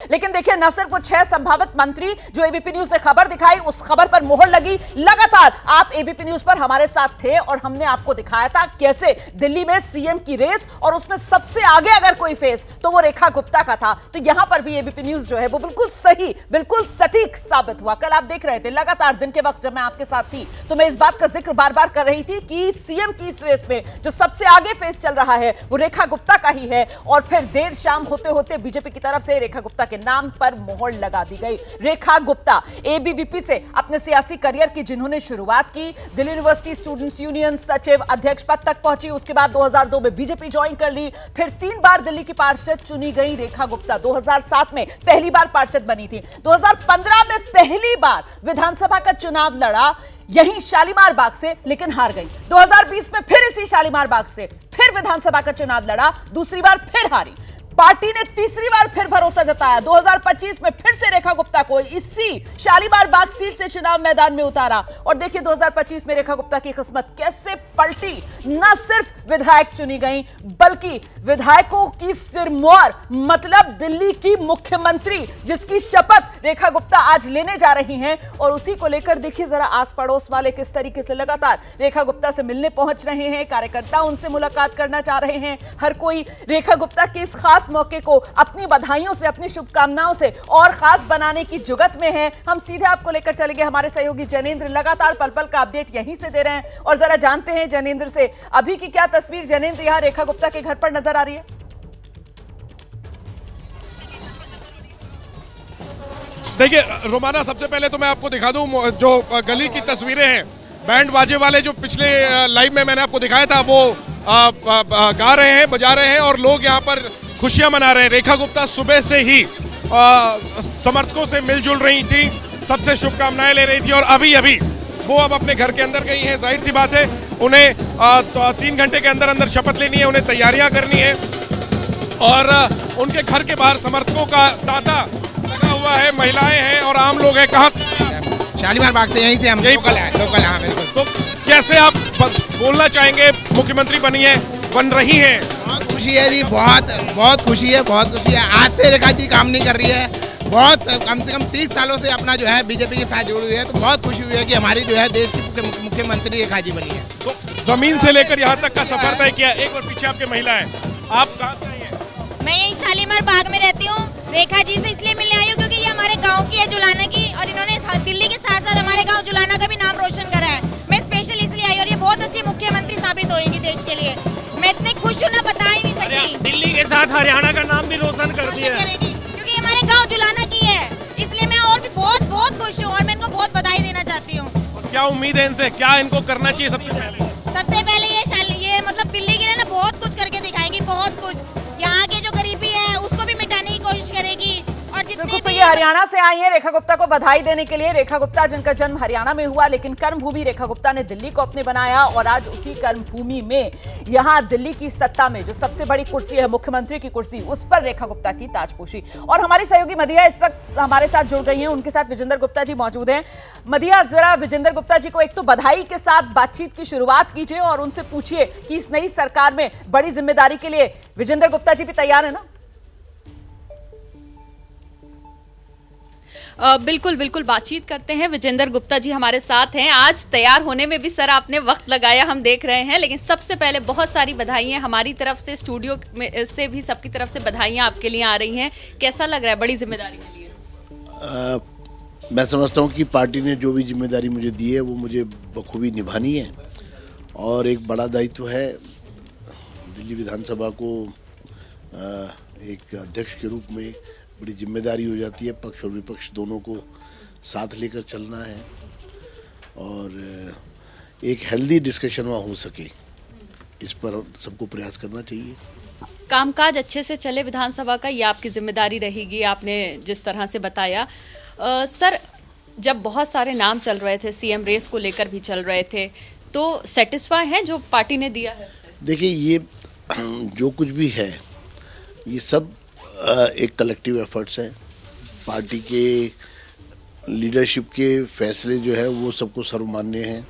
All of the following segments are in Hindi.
लेकिन देखिए, न सिर्फ वो 6 संभावित मंत्री जो एबीपी न्यूज ने खबर दिखाई, उस खबर पर मोहर लगी। लगातार आप एबीपी न्यूज पर हमारे साथ थे और हमने आपको दिखाया था कैसे दिल्ली में सीएम की रेस, और उसमें सबसे आगे अगर कोई फेस तो वो रेखा गुप्ता का था। तो यहां पर भी एबीपी न्यूज जो है वो बिल्कुल सही, बिल्कुल सटीक साबित हुआ। कल आप देख रहे थे लगातार दिन के वक्त जब मैं आपके साथ थी तो मैं इस बात का जिक्र बार बार कर रही थी कि सीएम की इस रेस में जो सबसे आगे फेस चल रहा है वो रेखा गुप्ता का ही है। और फिर देर शाम होते होते बीजेपी की तरफ से रेखा गुप्ता के नाम पर मोहर लगा दी गई। रेखा गुप्ता एबीवीपी से अपने सियासी करियर की जिन्होंने शुरुआत की, दिल्ली यूनिवर्सिटी स्टूडेंट्स यूनियन सचिव अध्यक्ष पद तक पहुंची, उसके बाद 2002 में बीजेपी ज्वाइन कर ली, फिर 3 बार दिल्ली की पार्षद चुनी गई रेखा गुप्ता। 2007 में पहली बार पार्षद बनी थी, 2015 में पहली बार विधानसभा का चुनाव लड़ा यहीं शालीमार बाग से, लेकिन हार गई। 2020 में फिर इसी शालीमार बाग से फिर विधानसभा का चुनाव लड़ा, दूसरी बार फिर हारी। पार्टी ने तीसरी बार फिर भरोसा जताया, 2025 में फिर से रेखा गुप्ता को इसी शालीमार बाग सीट से चुनाव मैदान में उतारा। और देखिए 2025 में रेखा गुप्ता की किस्मत कैसे पलटी। न सिर्फ विधायक चुनी गई बल्कि विधायकों की सिरमौर मतलब दिल्ली की मुख्यमंत्री, जिसकी शपथ रेखा गुप्ता आज लेने जा रही हैं। और उसी को लेकर देखिए जरा आस पड़ोस वाले किस तरीके से लगातार रेखा गुप्ता से मिलने पहुंच रहे हैं, कार्यकर्ता उनसे मुलाकात करना चाह रहे हैं। हर कोई रेखा गुप्ता के इस खास मौके को अपनी बधाइयों से, अपनी शुभकामनाओं से और खास बनाने की जुगत में है। हम सीधे आपको लेकर चलेंगे, हमारे सहयोगी जैनेंद्र लगातार पल पल का अपडेट यहीं से दे रहे हैं। और जरा जानते हैं जैनेंद्र से अभी की क्या तस्वीर जैनेंद्र यहां रेखा गुप्ता के घर पर नजर आ रही है। देखिए रोमाना, सबसे पहले तो मैं आपको दिखा दूं जो गली की तस्वीरें हैं। बैंड बाजे वाले जो पिछले लाइव में मैंने आपको दिखाया था वो गा रहे हैं, बजा रहे हैं और लोग यहाँ पर खुशियां मना रहे हैं। रेखा गुप्ता सुबह से ही समर्थकों से मिलजुल रही थी, सबसे शुभकामनाएं ले रही थी और अभी अभी वो अब अपने घर के अंदर गई हैं। जाहिर सी बात है उन्हें 3 घंटे के अंदर अंदर शपथ लेनी है, उन्हें तैयारियां करनी है। और उनके घर के बाहर समर्थकों का तांता लगा हुआ है, महिलाएं हैं और आम लोग हैं। कहाँ शालीमार बाग से, यहीं से हम लोकल हैं। हाँ बिल्कुल। तो कैसे आप बोलना चाहेंगे, मुख्यमंत्री बन रही हैं? बहुत खुशी है जी, बहुत खुशी है, बहुत खुशी है। आज से रेखा जी काम नहीं कर रही है, बहुत कम से कम 30 सालों से अपना जो है बीजेपी के साथ जुड़ी हुई है। तो बहुत खुशी हुई है कि हमारी जो है देश की मुख्यमंत्री रेखा जी बनी है। तो जमीन से लेकर यहाँ तक का सफर तय किया। एक बार पीछे आपके महिला है, आप कहाँ से आई हैं? मैं यही शालीमार बाग में रहती हूँ। रेखा जी से इसलिए मिलने आई हूँ क्योंकि ये हमारे गाँव की है, जुलाना की, और इन्होंने दिल्ली के साथ साथ हमारे गाँव जुलाना का भी नाम रोशन करा है। मैं स्पेशल इसलिए आई और ये बहुत अच्छी मुख्यमंत्री साबित होगी देश के लिए। मैं इतनी खुश हूँ ना बता ही नहीं सकती। दिल्ली के साथ हरियाणा का नाम भी रोशन कर दिया करेगी क्योंकि हमारे गांव जुलाना की है, इसलिए मैं और भी बहुत खुश हूँ और मैं इनको बहुत बधाई देना चाहती हूँ। क्या उम्मीद है इनसे, क्या इनको करना चाहिए? सबसे पहले ये मतलब दिल्ली के लिए ना बहुत कुछ करके दिखाएंगी, बहुत कुछ। यहाँ की जो गरीबी है उसको भी मिटाने की कोशिश करेगी। और जितने तो ये हरियाणा से आई है रेखा गुप्ता को बधाई देने के लिए। रेखा गुप्ता जिनका जन्म हरियाणा में हुआ, लेकिन कर्मभूमि रेखा गुप्ता ने दिल्ली को अपने बनाया और आज उसी कर्मभूमि में यहां दिल्ली की सत्ता में जो सबसे बड़ी कुर्सी है, मुख्यमंत्री की कुर्सी, उस पर रेखा गुप्ता की ताजपोशी। और हमारी सहयोगी मदिया इस वक्त हमारे साथ जुड़ गई हैं, उनके साथ विजेंद्र गुप्ता जी मौजूद हैं। मदिया, जरा विजेंद्र गुप्ता जी को एक तो बधाई के साथ बातचीत की शुरुआत कीजिए और उनसे पूछिए कि इस नई सरकार में बड़ी जिम्मेदारी के लिए विजेंद्र गुप्ता जी भी तैयार है ना? बिल्कुल बातचीत करते हैं। विजेंद्र गुप्ता जी हमारे साथ हैं। आज तैयार होने में भी सर आपने वक्त लगाया, हम देख रहे हैं, लेकिन सबसे पहले बहुत सारी बधाइयां हमारी तरफ से, स्टूडियो में से भी सबकी तरफ से बधाइयां आपके लिए आ रही हैं। कैसा लग रहा है बड़ी जिम्मेदारी के लिए? मैं समझता हूं कि पार्टी ने जो भी जिम्मेदारी मुझे दी है वो मुझे बखूबी निभानी है और एक बड़ा दायित्व है। दिल्ली विधानसभा को एक अध्यक्ष के रूप में बड़ी जिम्मेदारी हो जाती है। पक्ष और विपक्ष दोनों को साथ लेकर चलना है और एक हेल्दी डिस्कशन वहाँ हो सके, इस पर सबको प्रयास करना चाहिए। कामकाज अच्छे से चले विधानसभा का, ये आपकी जिम्मेदारी रहेगी, आपने जिस तरह से बताया। सर, जब बहुत सारे नाम चल रहे थे, सीएम रेस को लेकर भी चल रहे थे, तो सेटिस्फाई हैं जो पार्टी ने दिया है? देखिए, ये जो कुछ भी है ये सब एक कलेक्टिव एफर्ट्स हैं। पार्टी के लीडरशिप के फैसले जो है वो सबको सर्वमान्य हैं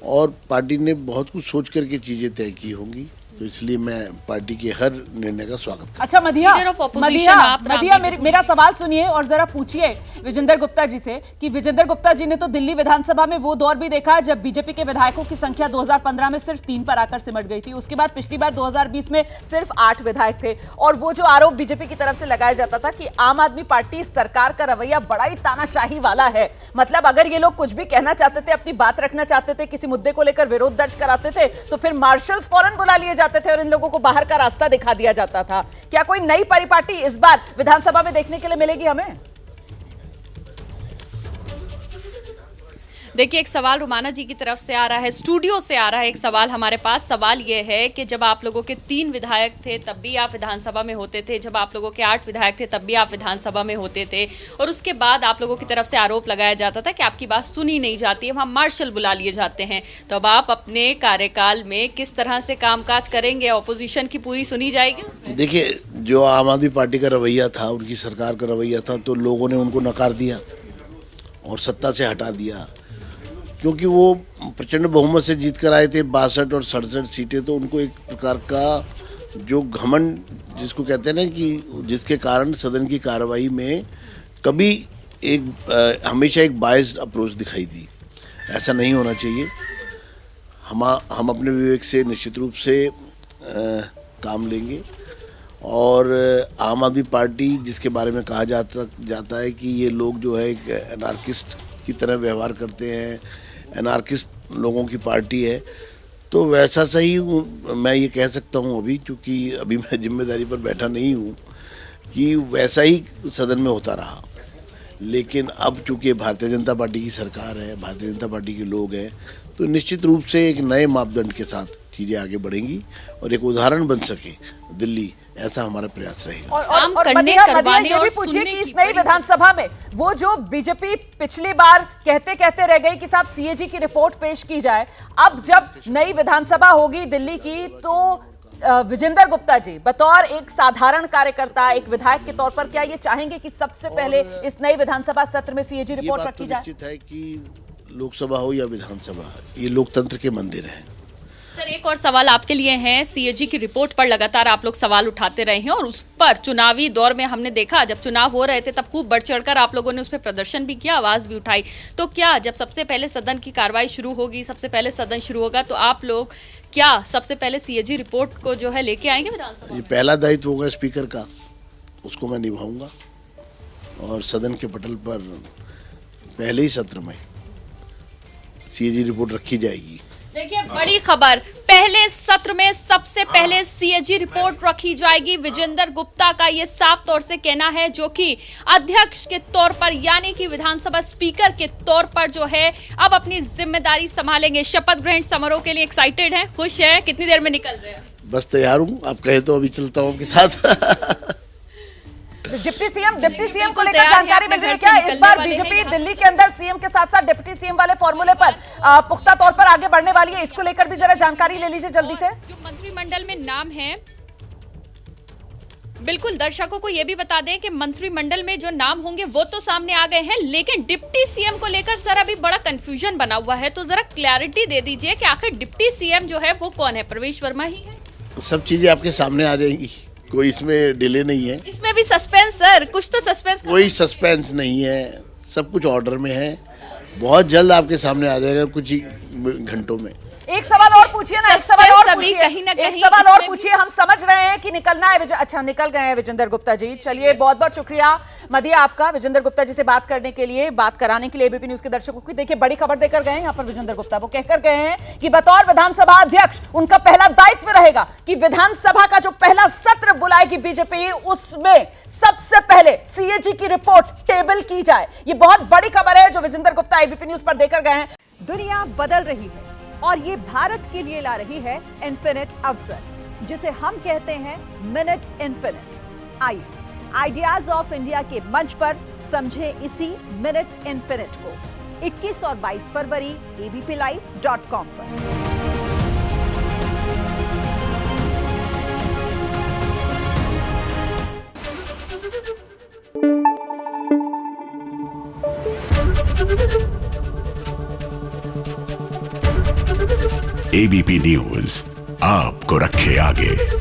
और पार्टी ने बहुत कुछ सोच करके चीज़ें तय की होंगी तो इसलिए मैं पार्टी के हर निर्णय का स्वागत करता हूं। अच्छा मदिया, Leader of opposition आप मदिया मेरा सवाल सुनिए और जरा पूछिए विजेंद्र गुप्ता जी से कि विजेंद्र गुप्ता जी ने तो दिल्ली विधानसभा में वो दौर भी देखा जब बीजेपी के विधायकों की संख्या 2015 में सिर्फ 3 पर आकर सिमट गई थी। उसके बाद पिछली बार 2020 में सिर्फ 8 विधायक थे और वो जो आरोप बीजेपी की तरफ से लगाया जाता था कि आम आदमी पार्टी सरकार का रवैया बड़ा ही तानाशाही वाला है, मतलब अगर ये लोग कुछ भी कहना चाहते थे, अपनी बात रखना चाहते थे, किसी मुद्दे को लेकर विरोध दर्ज कराते थे तो फिर मार्शल्स फौरन बुला लिए जाते थे और इन लोगों को बाहर का रास्ता दिखा दिया जाता था। क्या कोई नई परिपाटी इस बार विधानसभा में देखने के लिए मिलेगी हमें? देखिए, एक सवाल रुमाना जी की तरफ से आ रहा है, स्टूडियो से आ रहा है एक सवाल हमारे पास। सवाल यह है कि जब आप लोगों के 3 विधायक थे तब भी आप विधानसभा में होते थे, जब आप लोगों के 8 विधायक थे तब भी आप विधानसभा में होते थे, और उसके बाद आप लोगों की तरफ से आरोप लगाया जाता था कि आपकी बात सुनी नहीं जाती है, वहाँ मार्शल बुला लिए जाते हैं। तो अब आप अपने कार्यकाल में किस तरह से कामकाज करेंगे? ऑपोजिशन की पूरी सुनी जाएगी? देखिए, जो आम आदमी पार्टी का रवैया था, उनकी सरकार का रवैया था, तो लोगों ने उनको नकार दिया और सत्ता से हटा दिया, क्योंकि वो प्रचंड बहुमत से जीत कर आए थे 62 और 67 सीटें। तो उनको एक प्रकार का जो घमंड जिसको कहते हैं ना, कि जिसके कारण सदन की कार्रवाई में कभी हमेशा एक बायस्ड अप्रोच दिखाई दी। ऐसा नहीं होना चाहिए। हम अपने विवेक से निश्चित रूप से काम लेंगे और आम आदमी पार्टी, जिसके बारे में कहा जाता है कि ये लोग जो है एक एनार्किस्ट की तरह व्यवहार करते हैं, एनार्किस्ट लोगों की पार्टी है, तो वैसा सही मैं ये कह सकता हूँ अभी, क्योंकि अभी मैं जिम्मेदारी पर बैठा नहीं हूँ, कि वैसा ही सदन में होता रहा। लेकिन अब चूँकि भारतीय जनता पार्टी की सरकार है, भारतीय जनता पार्टी के लोग हैं, तो निश्चित रूप से एक नए मापदंड के साथ चीज़ें आगे बढ़ेंगी और एक उदाहरण बन सके दिल्ली, ऐसा हमारा प्रयास रहेगा। और मदिया ये भी पूछिए कि इस नई विधानसभा में वो जो बीजेपी पिछली बार कहते रह गई कि साहब सीएजी की रिपोर्ट पेश की जाए, अब जब नई विधानसभा होगी दिल्ली की, तो विजेंद्र गुप्ता जी बतौर एक साधारण कार्यकर्ता, एक विधायक के तौर पर क्या ये चाहेंगे कि सबसे पहले इस नई विधानसभा सत्र में सीएजी रिपोर्ट रखी जाए? निश्चित है कि लोकसभा हो या विधानसभा, ये लोकतंत्र के मंदिर हैं। सर, एक और सवाल आपके लिए है। सीएजी की रिपोर्ट पर लगातार आप लोग सवाल उठाते रहे हैं और उस पर चुनावी दौर में हमने देखा, जब चुनाव हो रहे थे तब खूब बढ़ चढ़कर आप लोगों ने उस पर प्रदर्शन भी किया, आवाज़ भी उठाई। तो क्या जब सबसे पहले सदन की कार्रवाई शुरू होगी, सबसे पहले सदन शुरू होगा, तो आप लोग क्या सबसे पहले सीएजी रिपोर्ट को जो है लेके आएंगे विधानसभा? ये पहला दायित्व होगा स्पीकर का, उसको मैं निभाऊंगा और सदन के पटल पर पहले ही सत्र में सीएजी रिपोर्ट रखी जाएगी। देखिए, बड़ी खबर, पहले सत्र में सबसे पहले सीएजी रिपोर्ट रखी जाएगी। विजेंद्र गुप्ता का ये साफ तौर से कहना है, जो कि अध्यक्ष के तौर पर यानी कि विधानसभा स्पीकर के तौर पर जो है अब अपनी जिम्मेदारी संभालेंगे। शपथ ग्रहण समारोह के लिए एक्साइटेड हैं, खुश हैं? कितनी देर में निकल रहे हैं? बस तैयार हूँ, आप कहे तो अभी चलता हूँ आपके साथ। डिप्टी सीएम को लेकर जानकारी मिल रही है क्या? इस बार बीजेपी दिल्ली के अंदर सीएम के साथ साथ डिप्टी सीएम वाले फॉर्मूले पर पुख्ता तौर पर आगे बढ़ने वाली है, इसको लेकर भी जरा जानकारी ले लीजिए जल्दी से। जो मंत्रिमंडल में नाम है, बिल्कुल दर्शकों को यह भी बता दें कि मंत्रिमंडल में जो नाम होंगे वो तो सामने आ गए हैं, लेकिन डिप्टी सीएम को लेकर सर अभी बड़ा कंफ्यूजन बना हुआ है। तो जरा क्लैरिटी दे दीजिए कि आखिर डिप्टी सीएम जो है वो कौन है? प्रवेश वर्मा ही है? सब चीजें आपके सामने आ जाएंगी, कोई इसमें डिले नहीं है। इसमें भी सस्पेंस सर, कुछ तो सस्पेंस? कोई सस्पेंस नहीं है, सब कुछ ऑर्डर में है, बहुत जल्द आपके सामने आ जाएगा, कुछ ही घंटों में। एक सवाल और पूछिए ना, एक सवाल और पूछिए, कहीं ना कहीं एक सवाल और पूछिए। हम समझ रहे हैं कि निकलना है, अच्छा निकल गए हैं विजेंद्र गुप्ता जी। चलिए, बहुत बहुत शुक्रिया मदिया आपका विजेंद्र गुप्ता जी से बात करने के लिए, बात कराने के लिए एबीपी न्यूज के दर्शकों की। देखिए, बड़ी खबर देकर गए हैं यहाँ पर विजेंद्र गुप्ता, वो कहकर गए हैं कि बतौर विधानसभा अध्यक्ष उनका पहला दायित्व रहेगा कि विधानसभा का जो पहला सत्र बुलाएगी बीजेपी, उसमें सबसे पहले सीएजी की रिपोर्ट टेबल की जाए। ये बहुत बड़ी खबर है जो विजेंद्र गुप्ता एबीपी न्यूज पर देकर गए हैं। दुनिया बदल रही है और ये भारत के लिए ला रही है इन्फिनिट अवसर, जिसे हम कहते हैं मिनट इन्फिनिट। आइए आइडियाज ऑफ इंडिया के मंच पर समझें इसी मिनट इन्फिनिट को 21 और 22 फरवरी abplive.com पर। ABP News, आपको रखे आगे।